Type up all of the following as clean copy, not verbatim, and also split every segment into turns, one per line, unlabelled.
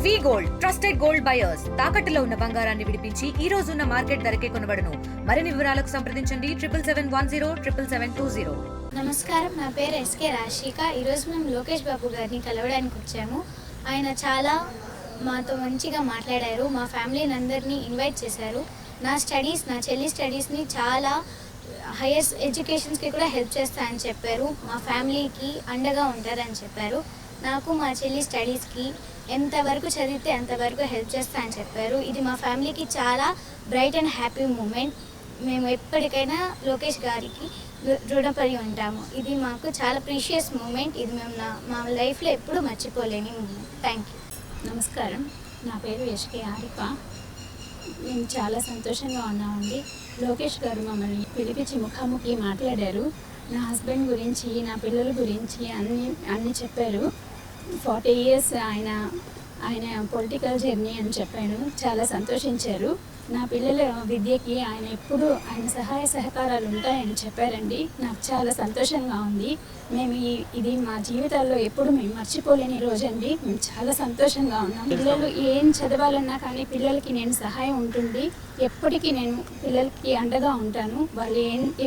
వి gold trusted gold buyers తాకట్టులో ఉన్న బంగారాన్ని విడిపించి ఈ రోజు ఉన్న మార్కెట్ ధరకే కొనబడును. మరిన్ని వివరాలకు సంప్రదించండి 7771077720.
నమస్కారం, నా పేరు ఎస్కే రాశిక. ఈరోజు మేము లోకేష్ బాబు గారిని కలవడానికి వచ్చాము. ఆయన చాలా మాతో మంచిగా మాట్లాడారు. మా ఫ్యామిలీని అందరినీ ఇన్వైట్ చేశారు. నా చెల్లి స్టడీస్ని చాలా హైయర్ ఎడ్యుకేషన్స్కి కూడా హెల్ప్ చేస్తారని చెప్పారు. మా ఫ్యామిలీకి అండగా ఉంటారని చెప్పారు. నాకు మా చెల్లి స్టడీస్కి ఎంతవరకు చదివితే అంతవరకు హెల్ప్ చేస్తారని చెప్పారు. ఇది మా ఫ్యామిలీకి చాలా బ్రైట్ అండ్ హ్యాపీ మూమెంట్. మేము ఎప్పటికైనా లోకేష్ గారికి రుణపడి ఉంటాము. ఇది మాకు చాలా ప్రీషియస్ మూమెంట్. ఇది మేము మా లైఫ్లో ఎప్పుడూ మర్చిపోలేని మూమెంట్. Thank you.
నమస్కారం, నా పేరు ఎస్కే ఆరిఫ. మేము చాలా సంతోషంగా ఉన్నామండి. లోకేష్ గారు మమ్మల్ని పిలిపించి ముఖాముఖి మాట్లాడారు. నా హస్బెండ్ గురించి, నా పిల్లల గురించి అన్నీ చెప్పారు. 40 years ఆయన పొలిటికల్ జర్నీ అని చెప్పాను. చాలా సంతోషించారు. నా పిల్లల విద్యకి ఆయన సహాయ సహకారాలు ఉంటాయని చెప్పారండి. నాకు చాలా సంతోషంగా ఉంది. మేము ఇది మా జీవితాల్లో ఎప్పుడు మేము మర్చిపోలేని రోజండి. మేము చాలా సంతోషంగా ఉన్నాం. పిల్లలు ఏం చదవాలన్నా కానీ పిల్లలకి నేను సహాయం ఉంటుంది. ఎప్పటికీ నేను పిల్లలకి అండగా ఉంటాను.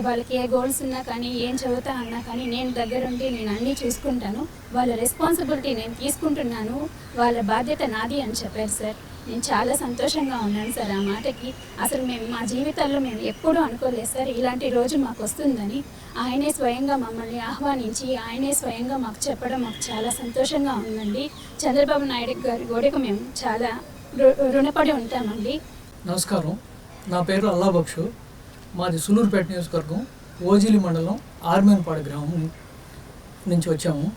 వాళ్ళకి ఏ గోల్స్ ఉన్నా కానీ, ఏం చదువుతా అన్నా కానీ నేను దగ్గరుండి నేను అన్నీ చూసుకుంటాను. వాళ్ళ రెస్పాన్సిబిలిటీ నేను తీసుకుంటున్నాను. వాళ్ళ బాధ్యత నాది అని చెప్పారు సార్. నేను చాలా సంతోషంగా ఉన్నాను సార్ ఆ మాటకి. అసలు మేము మా జీవితాల్లో మేము ఎప్పుడూ అనుకోలేదు సార్ ఇలాంటి రోజు మాకు వస్తుందని. ఆయనే స్వయంగా మమ్మల్ని ఆహ్వానించి ఆయనే స్వయంగా మాకు చెప్పడం మాకు చాలా సంతోషంగా ఉందండి. చంద్రబాబు నాయుడు గారి గోడకు మేము చాలా రుణపడి ఉంటామండి.
నమస్కారం, నా పేరు అల్లా బక్షు. మాది సులూరుపేట నియోజకవర్గం, ఓజిలి మండలం, ఆర్మేన్పాడు గ్రామం నుంచి వచ్చాము.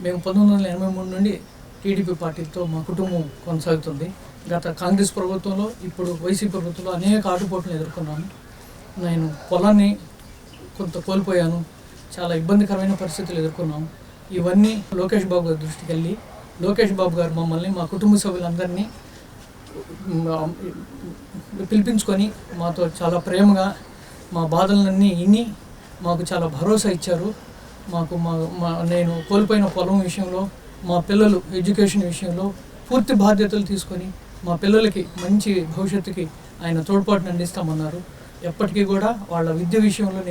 మేము 1983 నుండి టీడీపీ పార్టీతో మా కుటుంబం కొనసాగుతుంది. గత కాంగ్రెస్ ప్రభుత్వంలో, ఇప్పుడు వైసీపీ ప్రభుత్వంలో అనేక ఆటుపోట్లను ఎదుర్కొన్నాను. నేను పొలాన్ని కొంత కోల్పోయాను. చాలా ఇబ్బందికరమైన పరిస్థితులు ఎదుర్కొన్నాము. ఇవన్నీ లోకేష్ బాబు గారి దృష్టికి వెళ్ళి లోకేష్ బాబు గారు మమ్మల్ని, మా కుటుంబ సభ్యులందరినీ పిలిపించుకొని మాతో చాలా ప్రేమగా మా బాధలన్నీ విని మాకు చాలా భరోసా ఇచ్చారు. నేను కోల్పోయిన పొలం విషయంలో, మా పిల్లలు ఎడ్యుకేషన్ విషయంలో పూర్తి బాధ్యతలు తీసుకొని మా పిల్లలకి మంచి భవిష్యత్తుకి ఆయన తోడ్పాటును అందిస్తామన్నారు. ఎప్పటికీ కూడా వాళ్ళ విద్య విషయంలో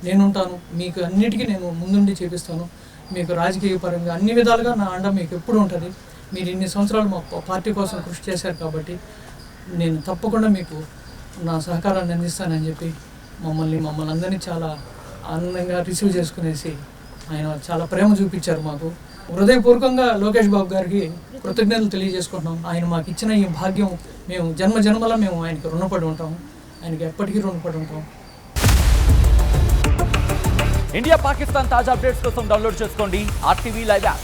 నేనుంటాను. మీకు అన్నిటికీ నేను ముందుండి చేపిస్తాను. మీకు రాజకీయ పరంగా అన్ని విధాలుగా నా అండ మీకు ఎప్పుడు ఉంటుంది. మీరు ఇన్ని సంవత్సరాలు మా పార్టీ కోసం కృషి చేశారు కాబట్టి నేను తప్పకుండా మీకు నా సహకారాన్ని అందిస్తానని చెప్పి మమ్మల్ని అందరినీ చాలా ఆనందంగా రిసీవ్ చేసుకునేసి ఆయన చాలా ప్రేమ చూపించారు మాకు. హృదయపూర్వకంగా లోకేష్ బాబు గారికి కృతజ్ఞతలు తెలియజేసుకుంటున్నాం. ఆయన మాకు ఇచ్చిన ఈ భాగ్యం మేము జన్మల మేము ఆయనకి రుణపడి ఉంటాము. ఆయనకి ఎప్పటికీ రుణపడి ఉంటాం.
ఇండియా పాకిస్తాన్ తాజా అప్డేట్స్ కోసం డౌన్లోడ్ చేసుకోండి RTV లైవ్ యాప్.